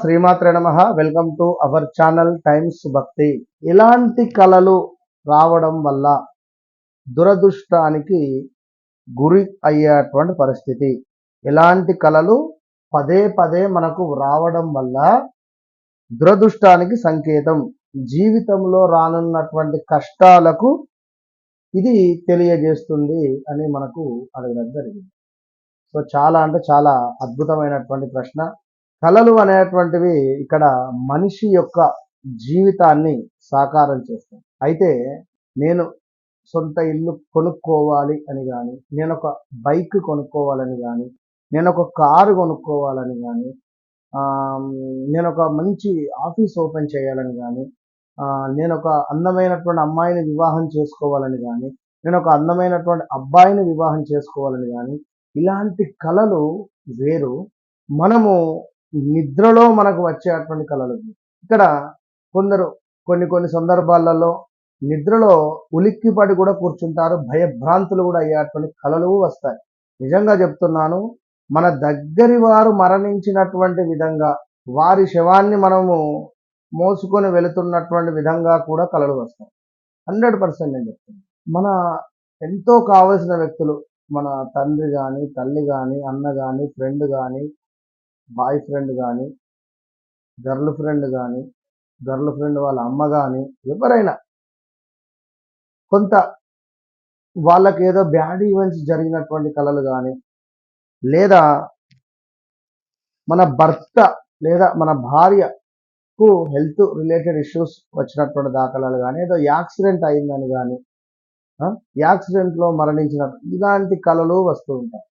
శ్రీమాత్రే నమః. Welcome to our channel times భక్తి. ఇలాంటి కళలు రావడం వల్ల దురదృష్టానికి గురి అయ్యేటువంటి పరిస్థితి. ఇలాంటి కళలు పదే పదే మనకు రావడం వల్ల దురదృష్టానికి సంకేతం. జీవితంలో రానున్నటువంటి కష్టాలకు ఇది తెలియజేస్తుంది అని మనకు అడగడం జరిగింది. సో చాలా అంటే చాలా అద్భుతమైనటువంటి ప్రశ్న. కళలు అనేటువంటివి ఇక్కడ మనిషి యొక్క జీవితాన్ని సాకారం చేస్తాయి. అయితే నేను సొంత ఇల్లు కొనుక్కోవాలి అని కానీ, నేను ఒక బైక్ కొనుక్కోవాలని కానీ, నేను ఒక కారు కొనుక్కోవాలని కానీ, నేను ఒక మంచి ఆఫీస్ ఓపెన్ చేయాలని కానీ, నేను ఒక అందమైనటువంటి అమ్మాయిని వివాహం చేసుకోవాలని కానీ, నేను ఒక అందమైనటువంటి అబ్బాయిని వివాహం చేసుకోవాలని కానీ, ఇలాంటి కళలు వేరు. మనము నిద్రలో మనకు వచ్చేటువంటి కళలు. ఇక్కడ కొందరు కొన్ని సందర్భాలలో నిద్రలో ఉలిక్కిపడి కూడా కూర్చుంటారు, భయభ్రాంతులు కూడా అయ్యేటువంటి కళలు వస్తాయి. నిజంగా చెప్తున్నాను, మన దగ్గరి వారు మరణించినటువంటి విధంగా, వారి శవాన్ని మనము మోసుకొని వెళుతున్నటువంటి విధంగా కూడా కళలు వస్తాయి. 100% నేను చెప్తున్నాను. మన ఎంతో కావలసిన వ్యక్తులు, మన తండ్రి కానీ, తల్లి కానీ, అన్న కానీ, ఫ్రెండ్ కానీ, బాయ్ ఫ్రెండ్ కానీ, గర్ల్ ఫ్రెండ్ వాళ్ళ అమ్మ కానీ, ఎవరైనా కొంత వాళ్ళకి ఏదో బ్యాడ్ ఈవెంట్స్ జరిగినటువంటి కళలు కానీ, లేదా మన భర్త లేదా మన భార్యకు హెల్త్ రిలేటెడ్ ఇష్యూస్ వచ్చినటువంటి దాఖలాలు కానీ, ఏదో యాక్సిడెంట్ అయిందని కానీ, యాక్సిడెంట్లో మరణించిన ఇలాంటి కళలు వస్తూ ఉంటాయి.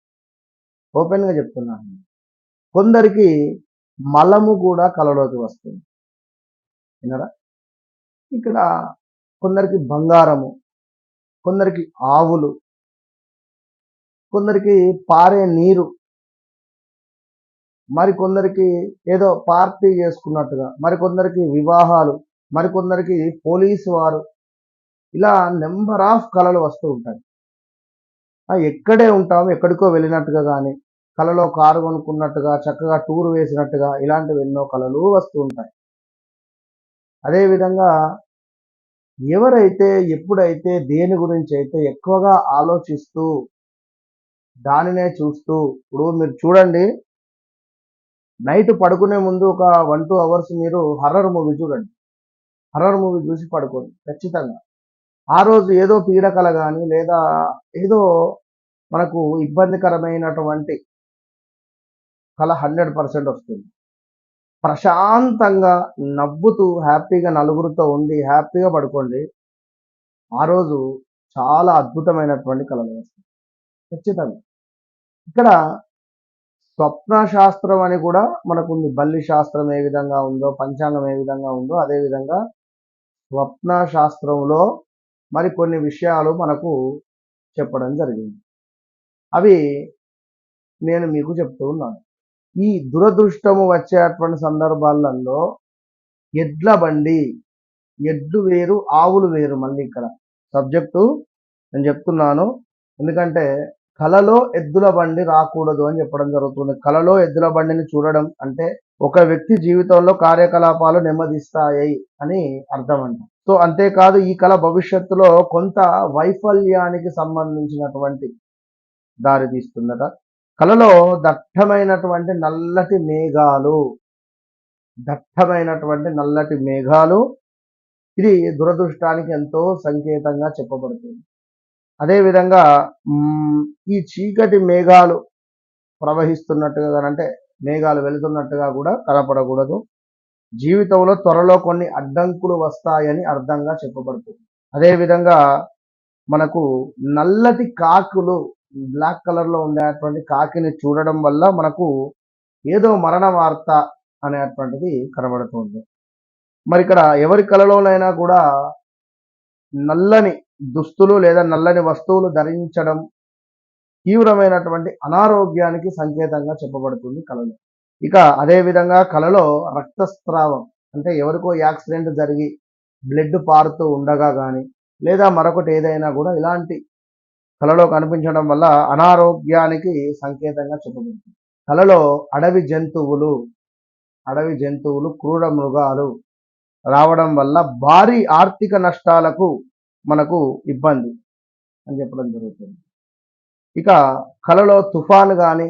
ఓపెన్గా చెప్తున్నాను. కొందరికి మలము కూడా కళలోకి వస్తుంది. విన్నారా? ఇక్కడ కొందరికి బంగారము, కొందరికి ఆవులు, కొందరికి పారే నీరు, మరికొందరికి ఏదో పార్టీ చేసుకున్నట్టుగా, మరికొందరికి వివాహాలు, మరికొందరికి పోలీసు వారు, ఇలా నెంబర్ ఆఫ్ కళలు వస్తూ ఉంటాయి. ఎక్కడే ఉంటాము, ఎక్కడికో వెళ్ళినట్టుగా కానీ, కళలో కారు కొనుక్కున్నట్టుగా, చక్కగా టూర్ వేసినట్టుగా, ఇలాంటివి ఎన్నో కళలు వస్తూ ఉంటాయి. అదేవిధంగా ఎవరైతే ఎప్పుడైతే దేని గురించి అయితే ఎక్కువగా ఆలోచిస్తూ దానినే చూస్తూ, ఇప్పుడు మీరు చూడండి, నైట్ పడుకునే ముందు ఒక 1-2 అవర్స్ మీరు హర్రర్ మూవీ చూడండి. హర్రర్ మూవీ చూసి పడుకోండి ఖచ్చితంగా. ఆ రోజు ఏదో పీడకల కానీ, లేదా ఏదో మనకు ఇబ్బందికరమైనటువంటి కళ 100% వస్తుంది. ప్రశాంతంగా నవ్వుతూ హ్యాపీగా నలుగురితో ఉండి హ్యాపీగా పడుకోండి. ఆ రోజు చాలా అద్భుతమైనటువంటి కళలు వస్తాయి ఖచ్చితంగా. ఇక్కడ స్వప్న శాస్త్రం అని కూడా మనకుంది. బల్లి శాస్త్రం ఏ విధంగా ఉందో, పంచాంగం ఏ విధంగా ఉందో, అదేవిధంగా స్వప్న శాస్త్రంలో మరి కొన్ని విషయాలు మనకు చెప్పడం జరిగింది. అవి నేను మీకు చెప్తూ ఉన్నాను. ఈ దురదృష్టము వచ్చేటువంటి సందర్భాలలో ఎడ్ల బండి, ఎడ్లు వేరు ఆవులు వేరు. మళ్ళీ ఇక్కడ సబ్జెక్టు నేను చెప్తున్నాను, ఎందుకంటే కలలో ఎద్దుల బండి రాకూడదు అని చెప్పడం జరుగుతుంది. కలలో ఎద్దుల బండిని చూడడం అంటే ఒక వ్యక్తి జీవితంలో కార్యకలాపాలు నెమ్మదిస్తాయి అని అర్థం అంట. సో అంతేకాదు, ఈ కళ భవిష్యత్తులో కొంత వైఫల్యానికి సంబంధించినటువంటి దారి తీస్తుందట. కళలో దట్టమైనటువంటి నల్లటి మేఘాలు, ఇది దురదృష్టానికి ఎంతో సంకేతంగా చెప్పబడుతుంది. అదేవిధంగా ఈ చీకటి మేఘాలు ప్రవహిస్తున్నట్టుగా, అంటే మేఘాలు వెళుతున్నట్టుగా కూడా కనపడకూడదు. జీవితంలో త్వరలో కొన్ని అడ్డంకులు వస్తాయని అర్థంగా చెప్పబడుతుంది. అదేవిధంగా మనకు నల్లటి కాకులు, బ్లాక్ కలర్లో ఉండేటువంటి కాకిని చూడడం వల్ల మనకు ఏదో మరణ వార్త అనేటువంటిది కనబడుతుంది. మరి ఇక్కడ ఎవరి కళలోనైనా కూడా నల్లని దుస్తులు లేదా నల్లని వస్తువులు ధరించడం తీవ్రమైనటువంటి అనారోగ్యానికి సంకేతంగా చెప్పబడుతుంది కళలో. ఇక అదేవిధంగా కళలో రక్తస్రావం, అంటే ఎవరికో యాక్సిడెంట్ జరిగి బ్లడ్ పారుతూ ఉండగా కానీ, లేదా మరొకటి ఏదైనా కూడా ఇలాంటి కళలో కనిపించడం వల్ల అనారోగ్యానికి సంకేతంగా చెప్పబడుతుంది. కళలో అడవి జంతువులు, అడవి జంతువులు, క్రూర మృగాలు రావడం వల్ల భారీ ఆర్థిక నష్టాలకు మనకు ఇబ్బంది అని చెప్పడం జరుగుతుంది. ఇక కలలో తుఫాను కానీ,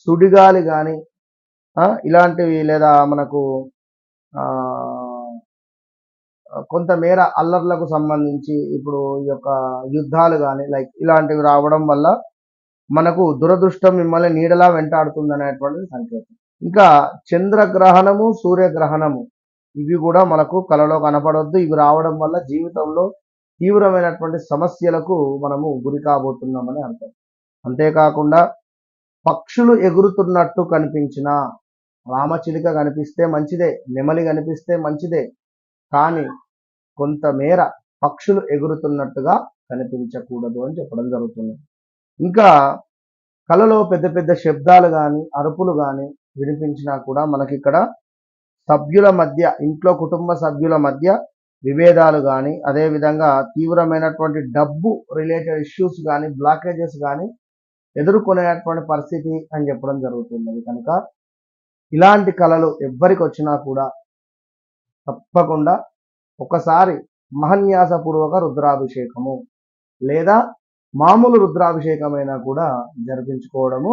సుడిగాలి కానీ ఇలాంటివి, లేదా మనకు కొంతమేర అల్లర్లకు సంబంధించి ఇప్పుడు ఈ యొక్క యుద్ధాలు కానీ లైక్ ఇలాంటివి రావడం వల్ల మనకు దురదృష్టం మిమ్మల్ని నీడలా వెంటాడుతుంది అనేటువంటి సంకేతం. ఇంకా చంద్రగ్రహణము, సూర్యగ్రహణము ఇవి కూడా మనకు కలలో కనపడొద్దు. ఇవి రావడం వల్ల జీవితంలో తీవ్రమైనటువంటి సమస్యలకు మనము గురి కాబోతున్నామని అర్థం. అంతేకాకుండా పక్షులు ఎగురుతున్నట్టు కనిపించిన, రామచిలుక కనిపిస్తే మంచిదే, నెమలి కనిపిస్తే మంచిదే, కానీ కొంతమేర పక్షులు ఎగురుతున్నట్టుగా కనిపించకూడదు అని చెప్పడం జరుగుతుంది. ఇంకా కలలో పెద్ద పెద్ద శబ్దాలు కానీ, అరుపులు కానీ వినిపించినా కూడా మనకి ఇక్కడ సభ్యుల మధ్య, ఇంట్లో కుటుంబ సభ్యుల మధ్య విభేదాలు కానీ, అదేవిధంగా తీవ్రమైనటువంటి డబ్బు రిలేటెడ్ ఇష్యూస్ కానీ, బ్లాకేజెస్ కానీ ఎదుర్కొనేటువంటి పరిస్థితి అని చెప్పడం జరుగుతుంది. కనుక ఇలాంటి కళలు ఎవ్వరికి వచ్చినా కూడా తప్పకుండా ఒకసారి మహన్యాసపూర్వక రుద్రాభిషేకము లేదా మామూలు రుద్రాభిషేకమైనా కూడా జరిపించుకోవడము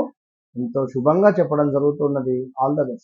ఎంతో శుభంగా చెప్పడం జరుగుతున్నది. All the best.